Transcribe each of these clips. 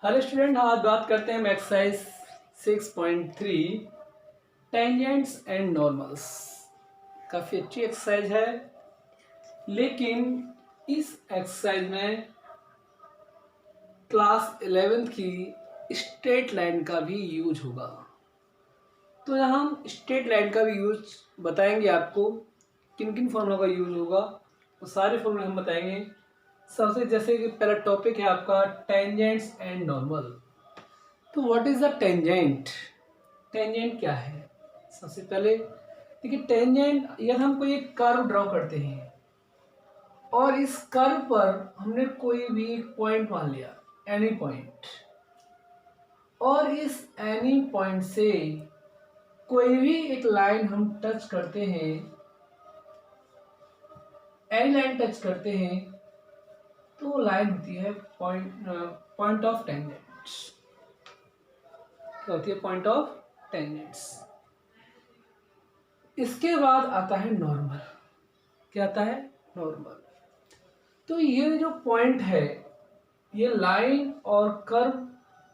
Hello student, आज बात करते हैं एक्सरसाइज 6.3 टेंजेंट्स एंड नॉर्मल्स। काफ़ी अच्छी एक्सरसाइज है, लेकिन इस एक्सरसाइज में क्लास 11th की स्ट्रेट लाइन का भी यूज होगा। तो यहाँ हम स्ट्रेट लाइन का भी यूज बताएंगे आपको, किन किन फॉर्मूला का यूज होगा वो सारे फॉर्मूले हम बताएंगे। सबसे जैसे कि पहला टॉपिक है आपका टेंजेंट्स एंड नॉर्मल। तो what is the tangent? Tangent क्या है? सबसे पहले देखिए, टेंजेंट यदि हम कोई एक कर्व ड्रॉ करते हैं और इस कर्व पर हमने कोई भी एक पॉइंट मान लिया, एनी पॉइंट, और इस एनी पॉइंट से कोई भी एक लाइन हम टच करते हैं, एनी लाइन टच करते हैं, तो लाइन होती है पॉइंट ऑफ टेंजेंट्स। क्या होती है? Point of tangents. इसके बाद आता है नॉर्मल। क्या आता है? नॉर्मल। तो ये जो पॉइंट है, ये लाइन और कर्व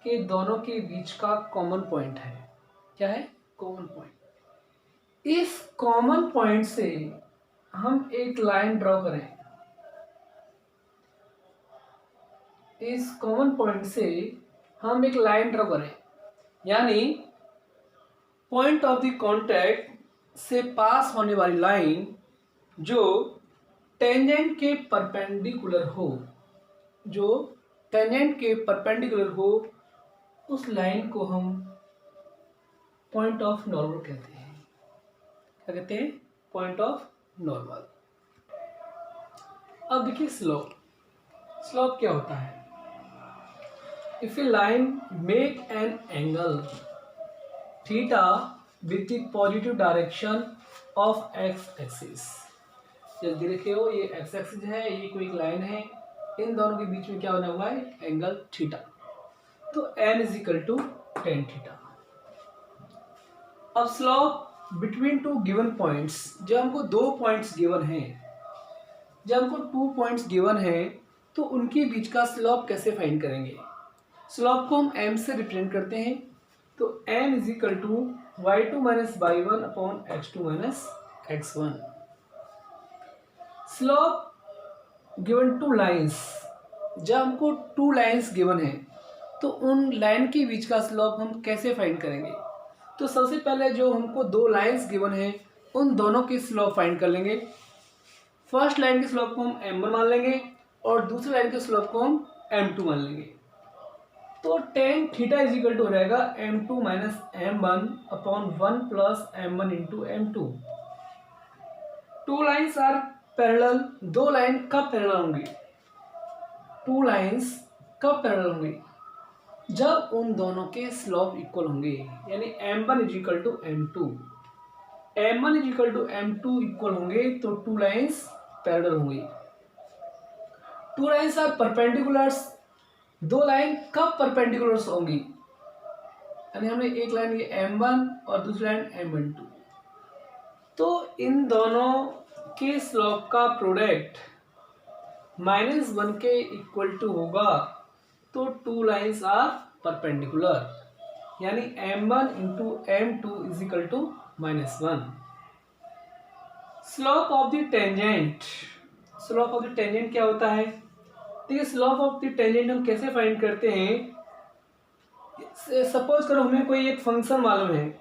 के दोनों के बीच का कॉमन पॉइंट है। क्या है? Common point. इस कॉमन पॉइंट से हम एक लाइन ड्रॉ करें, इस कॉमन पॉइंट से हम एक लाइन ड्रॉ करें, यानी पॉइंट ऑफ द कॉन्टैक्ट से पास होने वाली लाइन जो टेंजेंट के परपेंडिकुलर हो, जो टेंजेंट के परपेंडिकुलर हो, उस लाइन को हम पॉइंट ऑफ नॉर्मल कहते हैं। क्या कहते हैं? Point of normal. अब देखिए स्लोप। स्लोप क्या होता है? If A line make an angle theta with the positive direction of x axis. जल्दी देखिए, हो ये एक्स एक्सिस है, ये कोई एक लाइन है, इन दोनों के बीच में क्या बना हुआ है? Angle theta. तो n is equal to ten theta. अब slope between two given points, जब हमको दो पॉइंट्स गिवन हैं, जब हमको 2 पॉइंट्स गिवन हैं, तो उनके बीच का स्लोप कैसे फाइंड करेंगे? स्लोप को हम m से रिप्रेजेंट करते हैं। तो n is equal to y2 minus y1 upon x2 minus x1। Slope given two lines, जब हमको 2 लाइंस गिवन है, तो उन लाइन के बीच का स्लोप हम कैसे फाइंड करेंगे? तो सबसे पहले जो हमको 2 लाइंस गिवन है, उन दोनों की स्लोप फाइंड कर लेंगे। फर्स्ट लाइन के स्लोप को हम m1 मान लेंगे और दूसरी लाइन के स्लोप को हम m2 मान लेंगे। तो tan theta is equal to हो जाएगा m2 minus m1 upon 1 plus m1 into m2। 2 lines are parallel. 2 line कब पैरेलल होंगी? 2 लाइन्स कब पैरेलल होंगी? जब उन दोनों के स्लोप इक्वल होंगे, यानी m1 is equal to m2, m1 is equal to m2 equal होंगे, तो 2 लाइन्स पैरेलल होंगी। 2 लाइन्स आर परपेंडिकुलर्स। 2 लाइन कब परपेंडिकुलर्स होंगी? यानी हमने एक लाइन ये m1 और दूसरी लाइन m12, तो इन दोनों के स्लोप का प्रोडक्ट -1 के इक्वल टू होगा, तो 2 लाइन्स आर परपेंडिकुलर, यानी m1 into m2 is equal to -1। Slope of the tangent. Slope of the tangent क्या होता है? देखिए, स्लोप ऑफ द टेंजेंट हम कैसे फाइंड करते हैं? सपोज करो हमें कोई एक फंक्शन मालूम है,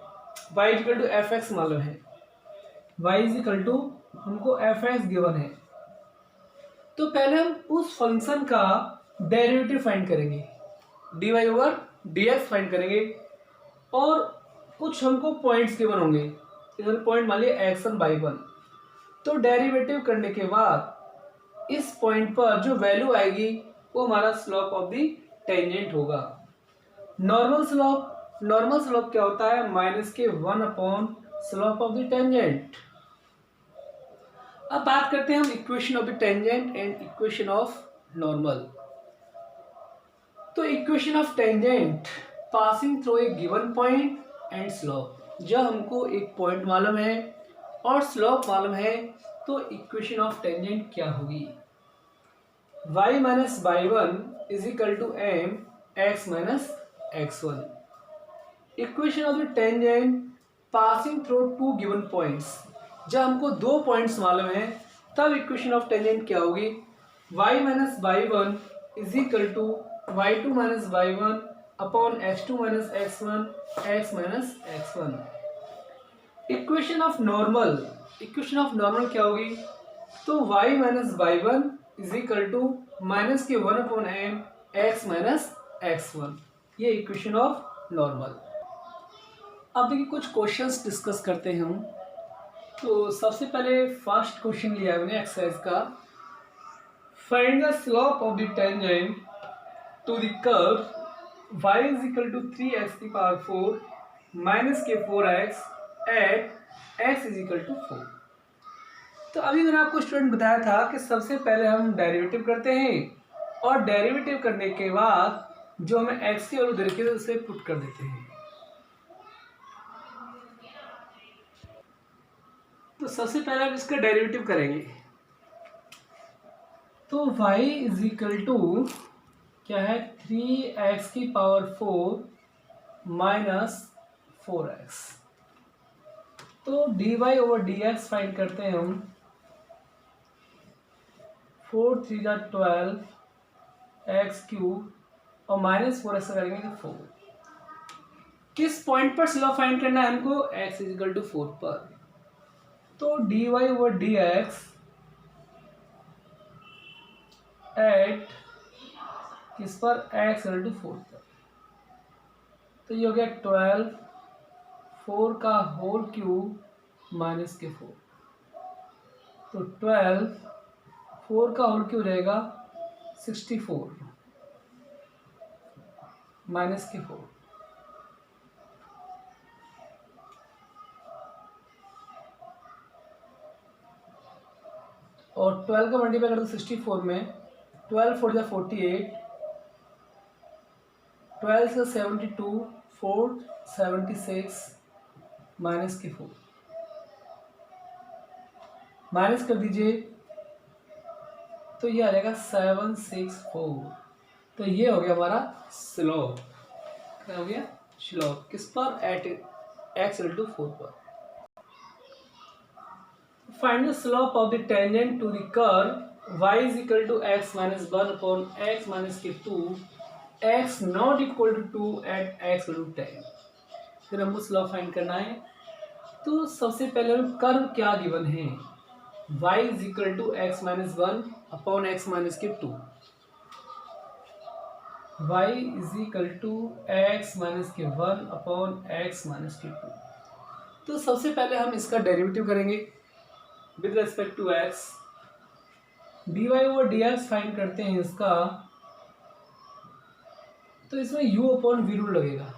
y equal to f x मालूम है, y इज इक्वल टू हमको एफ एक्स गिवन है, तो पहले हम उस फंक्शन का डेरिवेटिव फाइंड करेंगे, dy ओवर dx फाइंड करेंगे, और कुछ हमको पॉइंट्स गिवन होंगे, इधर पॉइंट मान लिया x1 y1। तो डेरिवेटिव करने के बाद इस पॉइंट पर जो वैल्यू आएगी वो हमारा स्लोप ऑफ द टेंजेंट होगा। Normal slope. नॉर्मल स्लोप क्या होता है? -1 upon slope of the tangent. अब बात करते हैं हम equation of the tangent and equation of normal. तो equation of tangent, passing through a given point and slope. जब हमको एक पॉइंट मालूम है और स्लोप मालूम है, तो इक्वेशन ऑफ टेंजेंट क्या होगी? y minus y1 is equal to m x minus x1। Equation of the tangent passing through two given points. जब हमको दो पॉइंट्स मालूम है तब इक्वेशन ऑफ टेंजेंट क्या होगी, y minus y one is equal to y two minus y one upon x two minus x one x minus x one. Equation of normal क्या होगी, तो y minus y one is equal to minus के one upon m x minus x one. ये equation of normal. अब देखिए कुछ questions discuss करते हैं हम। तो सबसे पहले फर्स्ट क्वेश्चन लिया है मैंने एक्सरसाइज का, find the slope of the tangent to the curve y is equal to 3x की पावर 4 माइनस के 4x at x is equal to 4। तो अभी मैंने आपको स्टूडेंट बताया था कि सबसे पहले हम डेरिवेटिव करते हैं और डेरिवेटिव करने के बाद जो हमें x की वैल्यू दे रखी है उसे पुट कर देते हैं। तो सबसे पहले हम इसका डेरिवेटिव करेंगे। तो y इज इक्वल टू क्या है, 3x की पावर 4 माइनस 4x। तो dy ओवर dx फाइंड करते हैं हम। 4 3 जा 12 एक्स क्यूब और माइनस 4x करेंगे तो 4। किस पॉइंट पर स्लोप फाइंड करना है हमको, x इज इक्वल टू 4 पर। तो dy ओवर dx एट किस पर, x इक्वल टू 4 पर। तो ये हो गया 12 4 का होल क्यूब माइनस के 4। तो 12 4 का होल क्यूब रहेगा 64 माइनस के 4। और 12 का मल्टीप्लाई कर दो 64 में, 12 4 जा 48, 12 से 72 4 76 माइनस के 4 माइनस कर दीजिए तो ये आ जाएगा 764। तो ये हो गया हमारा स्लोप। क्या हो गया, स्लोप किस पर, एट x इक्वल टू 4 पर। Find the slope of the tangent to the curve y is equal to x minus 1 upon x minus के 2 x not equal to 2 at x equal to 10। फिर हमको slope find करना है। तो सबसे पहले हम कर्व क्या गिवन है, y is equal to x minus 1 upon x minus के 2। y is equal to x minus के 1 अपॉन एक्स माइनस के 2। तो सबसे पहले हम इसका डेरिवेटिव करेंगे with respect to x। dy over dx find करते हैं इसका। तो इसमें u अपॉन वी रूल लगेगा।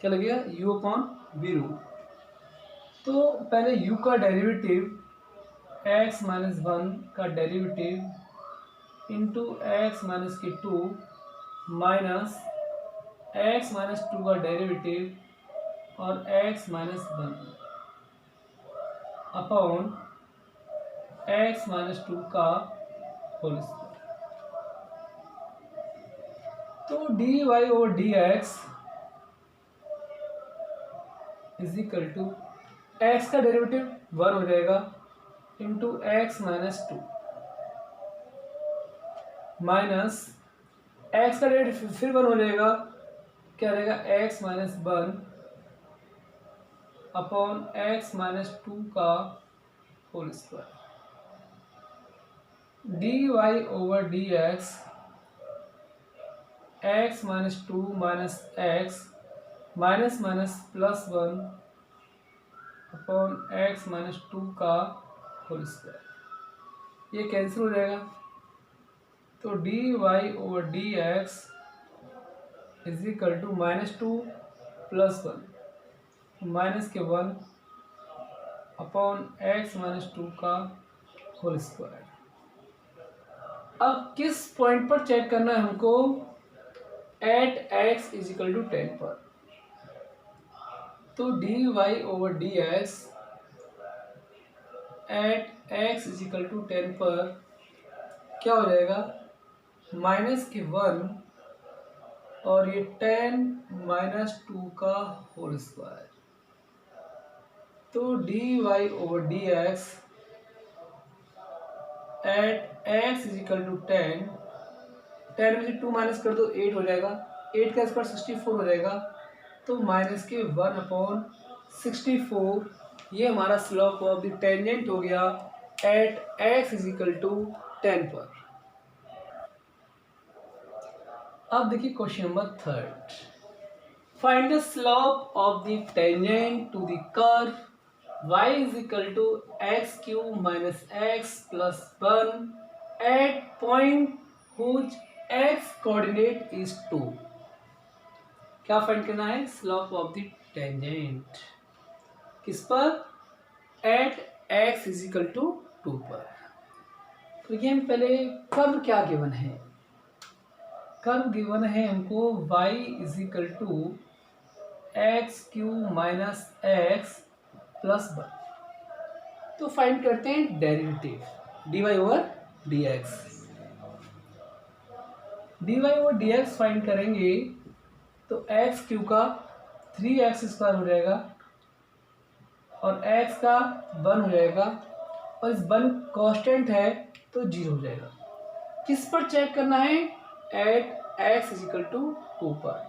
क्या लगेगा, u अपॉन वी रूल। तो पहले u का डेरिवेटिव x माइनस 1 का डेरिवेटिव इंटू एक्स माइनस के 2 माइनस एक्स माइनस 2 का डेरिवेटिव और x minus 1 upon x minus 2 का होल स्क्वायर। तो dy over dx is equal to x का डेरिवेटिव 1 हो जाएगा into x minus 2 minus x का डेरिवेटिव फिर 1 हो जाएगा, क्या रहेगा, x minus 1 upon x minus 2 का whole square. D y over d x minus 2 minus x minus minus plus 1 upon x minus 2 का होल स्क्वायर। ये कैंसिल हो जाएगा। तो d y over d x is equal to minus 2 plus 1 minus के 1 upon x minus 2 का whole square. अब किस point पर चेक करना है हमको, at x is equal to 10 पर। तो d y over d x at x is equal to 10 पर क्या हो जाएगा, माइनस के 1 और ये 10 - 2 का होल स्क्वायर। तो d y over d x at x is equal to 10। 10 में से 2 माइनस कर दो 8 हो जाएगा। 8 का स्क्वायर 64 हो जाएगा। तो माइनस के 1/64 ये हमारा स्लोप ऑफ द टेंजेंट हो गया at x is equal to 10 पर। अब देखिए question number 3। Find the slope of the tangent to the curve y is equal to x cube minus x plus 1 at point whose x coordinate is 2। क्या find करना है? Slope of the tangent किस पर? At x is equal to 2 पर। तो ये हम पहले कर्व क्या गिवन है? कर्व गिवन है हमको y is equal to x cube minus x plus 1। तो फाइंड करते हैं derivative d y over d x. D y over d x find करेंगे तो एक्स क्यू का 3x स्क्वायर हो जाएगा और x का 1 हो जाएगा और इस 1 कांस्टेंट है तो 0 हो जाएगा। किस पर चेक करना है? At x is equal to 2 पर।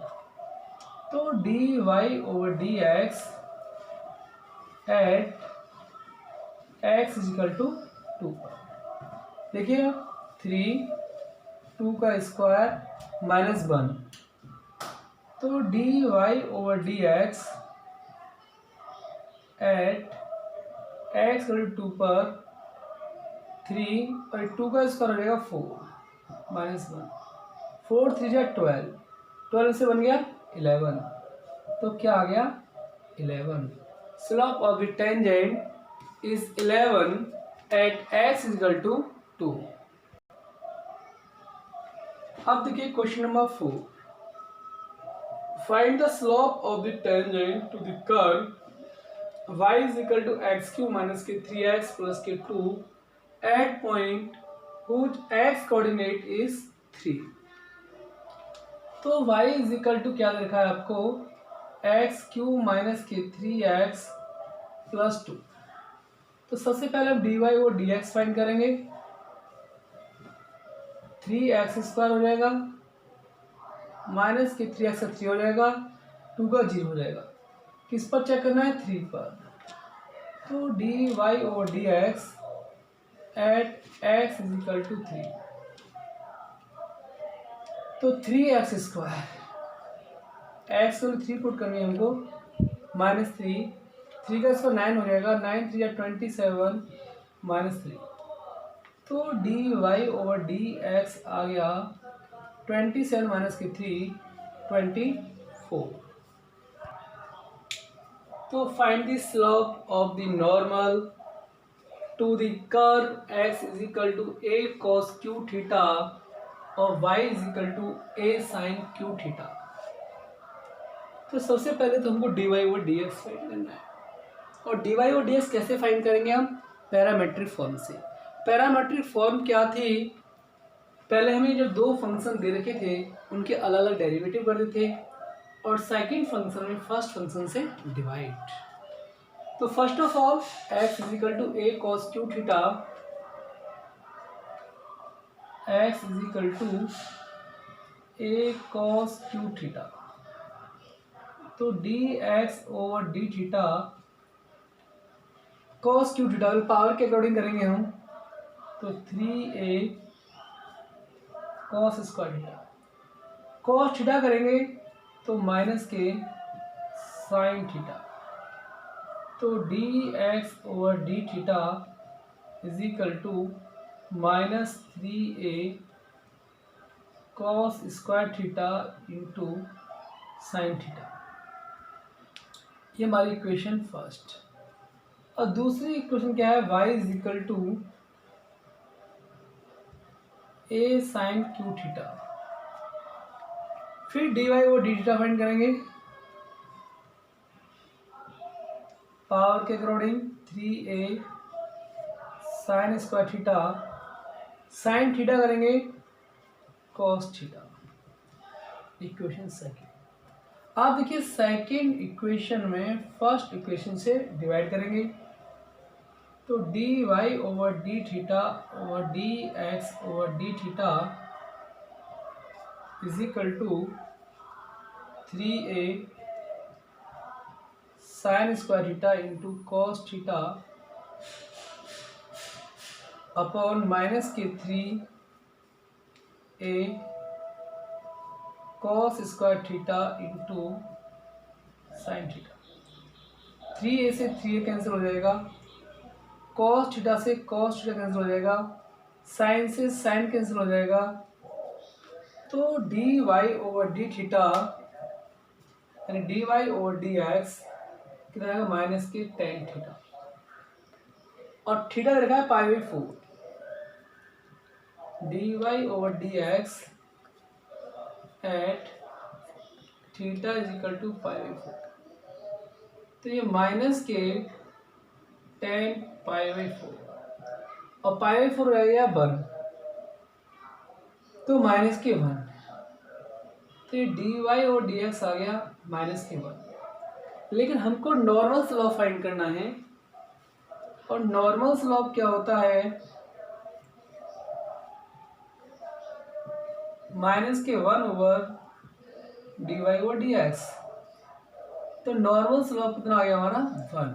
तो d y over d x at x is equal to 2 पर। देखिए 3 2 का स्क्वायर माइनस 1। तो d y over d x at x equal to 2 पर 3 और 2 का स्क्वायर हो जाएगा 4 माइनस 1। 4 3 जा 12, 12 से बन गया 11। तो क्या आ गया? 11। Slope of the tangent is 11 at x is equal to 2। अब देखिए question number 4। Find the slope of the tangent to the curve y is equal to x cube minus के 3x प्लस के 2 at point whose x coordinate is 3। तो y is equal to क्या लिखा है आपको? X cube minus के 3x plus 2। तो सबसे पहले हम डी वाई और डी एक्स फाइंड करेंगे। 3x स्क्वायर हो जाएगा माइनस के 3x का 3 हो जाएगा, 2 का 0 हो जाएगा। किस पर चेक करना है? 3 पर। तो डी वाई और d x at x is equal to 3। तो 3x स्क्वायर एक्स को 3 पुट करनी है हमको माइनस 3 का स्क्वायर 9 हो जाएगा। 9 3 या 27 माइनस 3। तो d y over d x आ गया 27 माइनस के 3 24। तो find the slope of the normal to the curve x is equal to a cos q theta और y is equal to a sin q theta. तो सबसे पहले तो हमको dy ओवर dx फाइंड करना है। और dy ओवर dx कैसे फाइंड करेंगे हम? पैरामेट्रिक फॉर्म से। पैरामेट्रिक फॉर्म क्या थी? पहले हमें जो दो फंक्शन दे रखे थे उनके अलग अलग डेरिवेटिव करते थे और सेकंड फंक्शन में फर्स्ट फंक्शन से डिवाइड। तो first of all x is equal to a cos q theta, x is equal to a cos q theta. तो dx over d theta cos q theta power के according करेंगे हम तो 3a cos square theta. cos theta करेंगे तो minus के sine theta. तो dx over d theta is equal to minus 3a cos square theta into sine theta. ये हमारी इक्वेशन फर्स्ट। और दूसरी इक्वेशन क्या है? y is equal to a sine q theta. फिर dy और डी थीटा फाइंड करेंगे पावर के according 3a sine square theta, sine theta करेंगे cos थीटा। Equation second. आप देखिए सेकेंड इक्वेशन में फर्स्ट इक्वेशन से डिवाइड करेंगे, तो d y over d theta over d x over d theta is equal to 3a sine square theta into cos theta upon minus के 3a cos square theta into sine theta. 3a से 3a cancel हो जाएगा, cos theta से cos theta cancel हो जाएगा, sine से sine cancel हो जाएगा, तो d y over d theta यानी d y over d x कितना आएगा माइनस के टेन थीटा, और थीटा रखा है pi by 4, d y over d x at theta is equal to pi by 4। तो ये माइनस के 10 पाई बाई 4 और पाई बाई 4 रह गया 1, तो माइनस के 1, तो ये डी वाई और डी एक्स आ गया माइनस के 1। लेकिन हमको नॉर्मल स्लोप फाइंड करना है, और नॉर्मल स्लोप क्या होता है, माइनस के 1 over d y over d x. तो नॉर्मल स्लोप कितना आ गया हमारा 1,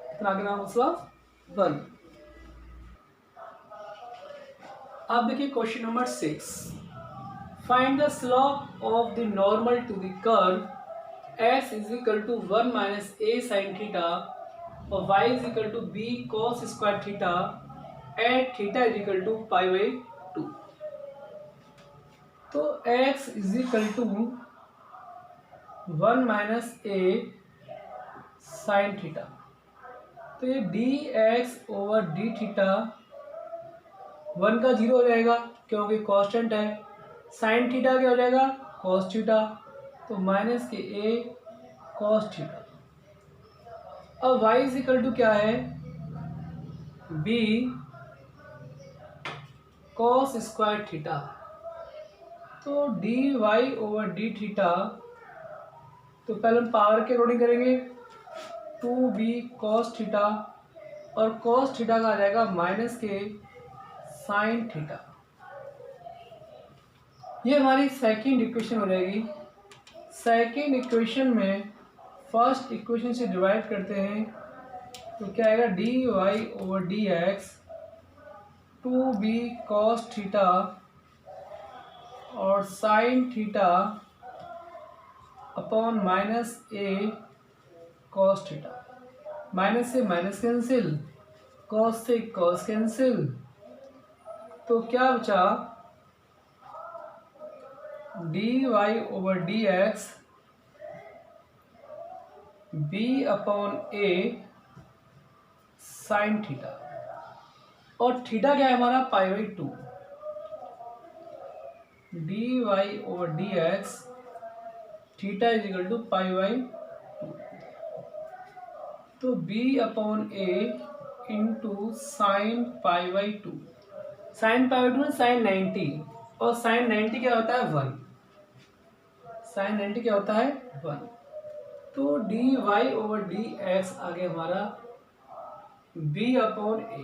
कितना आ गया नॉर्मल स्लोप 1। अब देखिए question number 6, find the slope of the normal to the curve x is equal to 1 minus a sine theta और y is equal to b cos square theta at theta is equal to pi by 2। तो x is equal to 1 minus a sine theta, तो ये dx over d theta 1 का 0 हो जाएगा क्योंकि constant है, sine theta क्या हो जाएगा cos थीटा, तो माइनस के a cos थीटा। अब y इज इक्वल टू क्या है b cos स्क्वायर थीटा, तो d y over d theta, तो पहले हम पावर के अकॉर्डिंग करेंगे 2b cos थीटा और cos थीटा का आ जाएगा माइनस के साइन थीटा। ये हमारी सेकंड इक्वेशन हो जाएगी। सेकंड इक्वेशन में फर्स्ट इक्वेशन से डिवाइड करते हैं, तो क्या आएगा d y over d x 2b cos theta और sine theta upon minus a cos theta. Minus से माइनस कैंसिल, cos से cos कैंसिल, तो क्या बचा d y over d x b upon a sine theta, और theta क्या है हमारा pi by 2, d y over d x theta is equal to pi by 2, तो B upon A into sine pi by 2, sine pi by 2 sine 90, और sign 90 क्या होता है 1, sign 90 क्या होता है 1, तो d y over d x आ गया हमारा b अपॉन ए।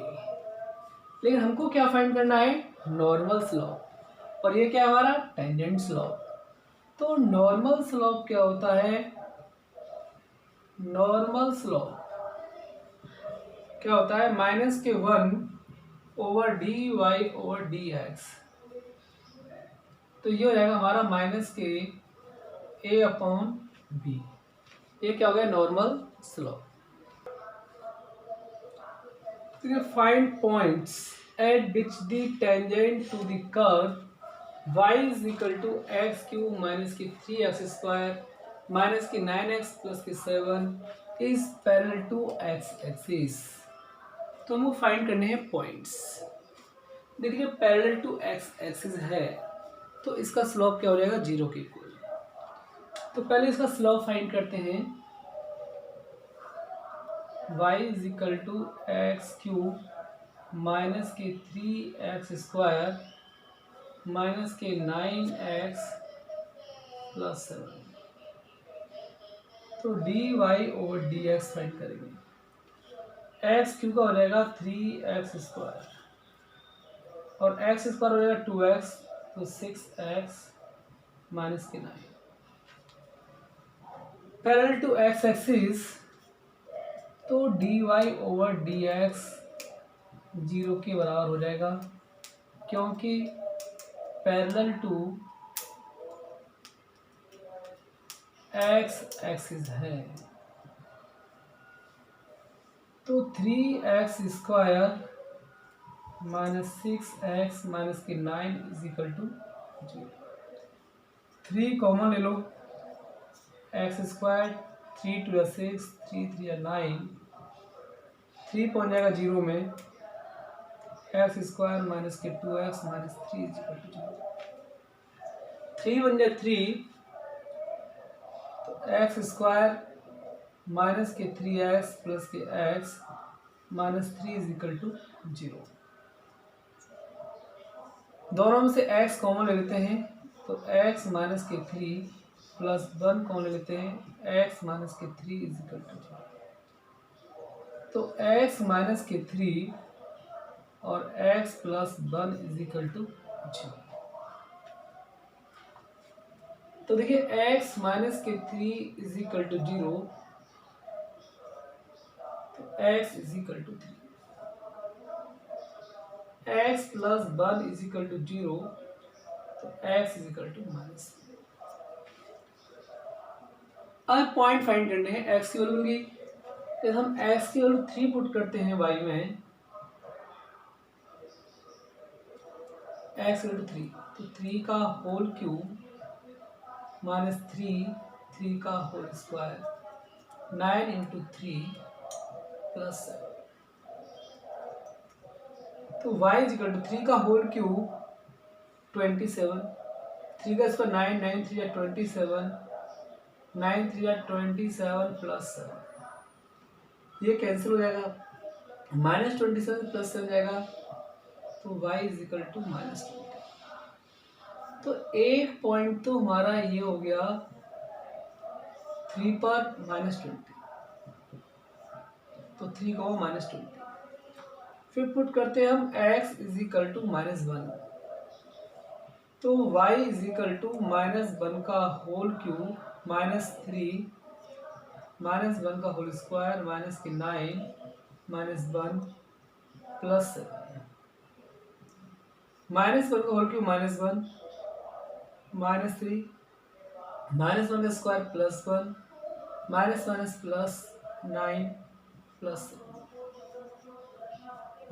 लेकिन हमको क्या फाइंड करना है नॉर्मल स्लोप, और ये क्या है हमारा टेंजेंट स्लोप। तो नॉर्मल स्लोप क्या होता है, नॉर्मल स्लोप क्या होता है माइनस के 1 over d y over d x, तो ये हो जाएगा हमारा माइनस के a अपॉन बी। ये क्या हो गया normal slope. Find points at which the tangent to the curve y is equal to x cube minus की 3x स्क्वायर माइनस की 9x प्लस की 7 is parallel to x axis. तो हमको find करने हैं पॉइंट्स। देखिए पैरेलल टू x एक्सिस है तो इसका स्लोप क्या हो जाएगा 0 के इक्वल। तो पहले इसका स्लोप फाइंड करते हैं, y is equal to x cube minus के 3x स्क्वायर माइनस के 9x प्लस 7। तो d y over d x find करेंगे। एक्स क्यू का हो जाएगा 3x² और एक्स स्क्वायर हो जाएगा 2x, तो 6x माइनस के 9। पैरेलल टू एक्स एक्सिस, तो d y over d x 0 के बराबर हो जाएगा, क्योंकि पैरेलल टू एक्स एक्सिस है। तो 3x² माइनस 6x माइनस के 9 इज इक्वल टू 0। 3 कॉमन ले लो, x², 3 2 6, 3 3 9, 3 पहुंच जाएगा 0 में, x² माइनस के 2x minus 3 is equal to 0। 3 बन जाए 3, तो x² माइनस के 3x प्लस के x minus 3 is equal to 0। दोनों में से x कॉमन ले लेते हैं, तो x माइनस के 3 प्लस 1 कॉमन ले लेते हैं, x माइनस के 3 इज इक्वल टू 0। तो x माइनस के 3 और x plus 1 is equal to 0। तो देखिए x माइनस के 3 इज इक्वल टू 0, तो x is equal to 3। x plus 1 is equal to 0, तो x is equal to minus. अब पॉइंट फाइंड करने हैं। x की वैल्यू बन गई, जब हम x की वैल्यू 3 पुट करते हैं y में, x इक्वल टू 3, तो 3 का होल क्यूब माइनस 3 का होल स्क्वायर 9 इंटू 3 प्लस 7। तो y इज इक्वल टू 3 का होल क्यूब 27, 3 का स्क्वायर 9, 9 3 या 27, 9 3 या 27 प्लस 7, ये कैंसिल हो जाएगा, माइनस 27 प्लस 7 जाएगा, तो y is equal to minus 20। तो एक पॉइंट तो हमारा ये हो गया 3 पर माइनस 20, तो 3 को माइनस 20। फिर पुट करते हैं हम x is equal to minus 1, तो y is equal to minus 1 का होल क्यूब माइनस 3 माइनस 1 का होल स्क्वायर माइनस के 9 माइनस 1 प्लस 7, माइनस 1 का whole cube minus 1 minus 3 minus 1 का square plus 1 minus minus plus 9 plus 7।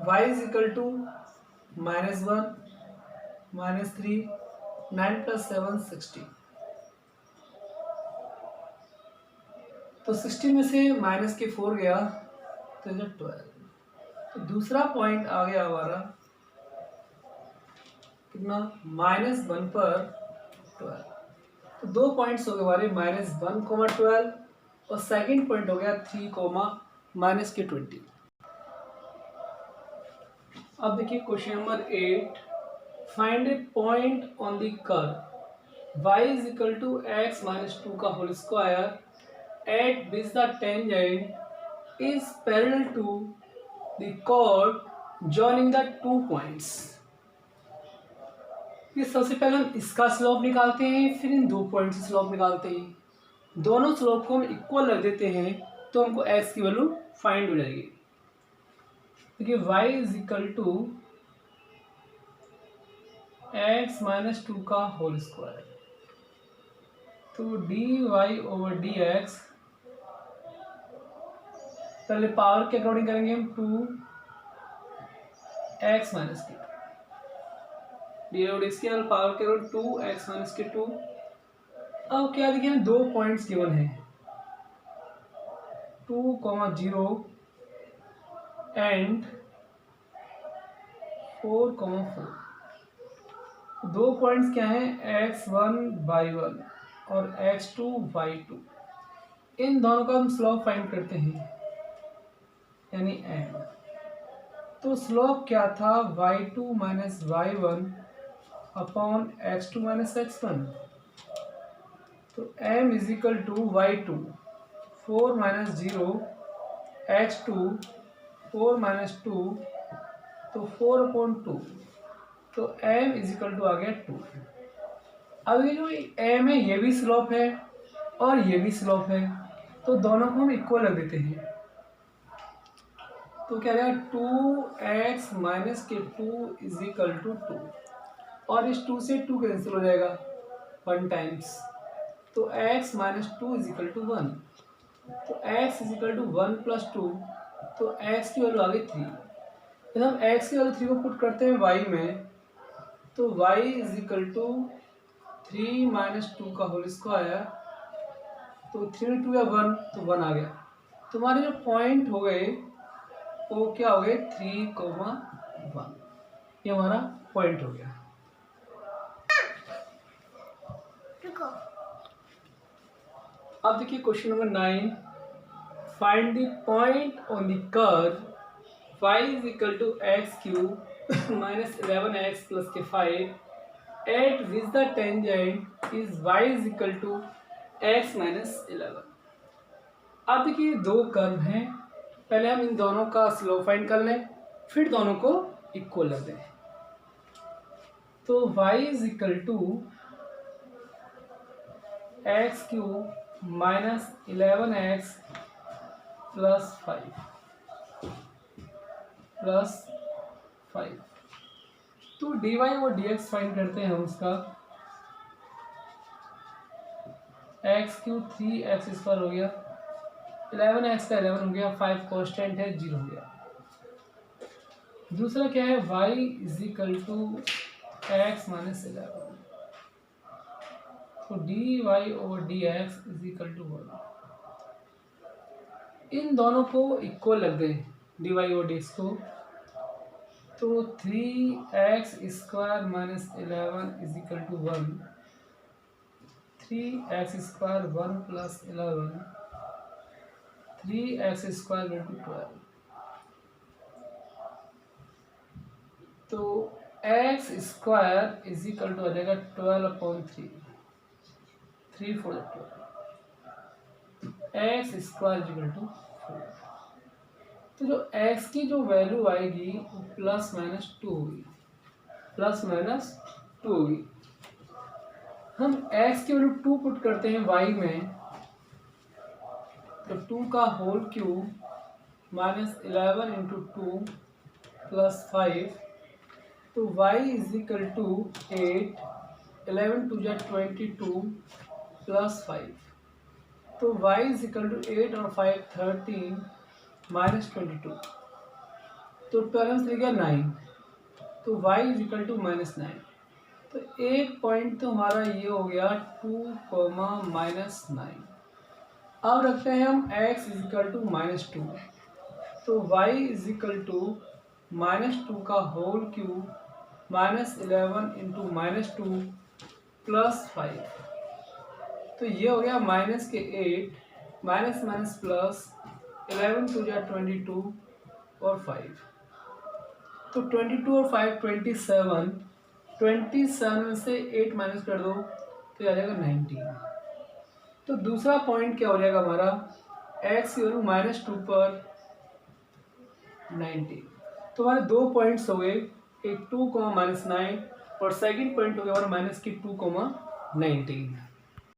y is equal to minus 1 minus 3 9 plus 7 16, तो 16 में से minus के 4 गया तो 12। तो दूसरा पॉइंट आ गया हमारा कितना, -1 पर 12। तो 2 पॉइंट्स हो गए हमारे -1, 12 और सेकंड पॉइंट हो गया 3, माइनस के 20। अब देखिए question number 8, find a point on the curve y is equal to x minus 2 का whole square at which the tangent is parallel to the chord joining the 2 points. ये सबसे पहले हम इसका स्लोप निकालते हैं, फिर इन 2 पॉइंट्स से स्लोप निकालते हैं। दोनों स्लोप को हम इक्वल रख देते हैं तो हमको x की वैल्यू फाइंड हो जाएगी। देखिए y is equal to x minus 2 का होल स्क्वायर, तो d y over d x, पहले पावर के अकॉर्डिंग करेंगे हम 2x माइनस के 2, डी ओवर इसके पावर के अकॉर्डिंग 2x माइनस के 2। अब क्या देखिए 2 पॉइंट्स गिवन है 2, 0 एंड 4, 4। 2 पॉइंट्स क्या हैं, x1 y1 और x2 y2। इन दोनों का हम स्लोप फाइंड करते हैं, यानी एंड। तो स्लोप क्या था, y2 minus y1 upon x2 minus x1। तो m is equal to y2 4 minus 0 h2 4 minus 2 तो 4/2 तो m इज इक्वल टू आ गया 2। अब ये जो m है ये भी स्लोप है और ये भी स्लोप है, तो दोनों को हम इक्वल रख देते हैं। तो क्या रहेगा 2x माइनस के 2 इज इक्वल टू 2 और इस 2 से 2 कैंसिल हो जाएगा 1 टाइम्स, तो x minus 2 is equal to 1। तो x is equal to 1 plus 2 तो x की वैल्यू आ गई 3। जब हम x की वैल्यू 3 को पुट करते हैं y में तो y is equal to 3 minus 2 का होल स्क्वायर, तो 3 2 या 1 तो 1 आ गया। तुम्हारे जो पॉइंट हो गए वो क्या हो गए 3,1, ये हमारा पॉइंट हो गया। अब देखिए question number 9, find the point on the curve y is equal to x cube minus 11x plus के 5 at which the tangent is y is equal to x minus 11। अब देखिए दो कर्व हैं, पहले हम इन दोनों का स्लोप फाइंड कर लें, फिर दोनों को इक्वल कर दें। तो y is equal to x cube minus 11x plus 5 तो dy और dx फाइंड करते हैं हम उसका। एक्स क्यूब 3x स्क्वायर हो गया, 11x का 11 हो गया, 5 कॉन्स्टेंट है 0 हो गया। दूसरा क्या है y is equal to x minus 11, तो dy over dx is equal to 1। इन दोनों को इक्वल रख दें dy और dx को, तो 3x square minus 11 is equal to 1, 3x square 1 plus 11 3x square into 12, तो x square is equal to आ जाएगा 12/3, 3 4 12, x square is equal to 4। तो जो x की जो वैल्यू आएगी वो प्लस माइनस 2 होगी, प्लस माइनस 2 होगी। हम x की वैल्यू 2 पुट करते हैं y में, तो 2 का whole cube minus 11 into 2 plus 5, तो y इज इक्वल टू 8, 11 2 जा 22 प्लस 5, तो y इज इक्वल टू 8 और 5 13 माइनस 22, तो 12 से गया 9, तो y is equal to minus 9। तो एक पॉइंट तो हमारा ये हो गया 2, माइनस 9। अब रखते हैं हम x is equal to minus 2, तो y is equal to minus 2 का whole cube minus 11 into minus 2 plus 5, तो ये हो गया माइनस के 8, माइनस माइनस प्लस 11 2 जा 22 और 5, तो 22 और 5 27, 27 से 8 माइनस कर दो तो आ जाएगा 19। तो दूसरा पॉइंट क्या हो जाएगा हमारा x की वैल्यू माइनस 2 पर 19। तो हमारे दो पॉइंट्स हो गए, एक 2, -9 और सेकंड पॉइंट हो गया हमारा माइनस की 2, 19।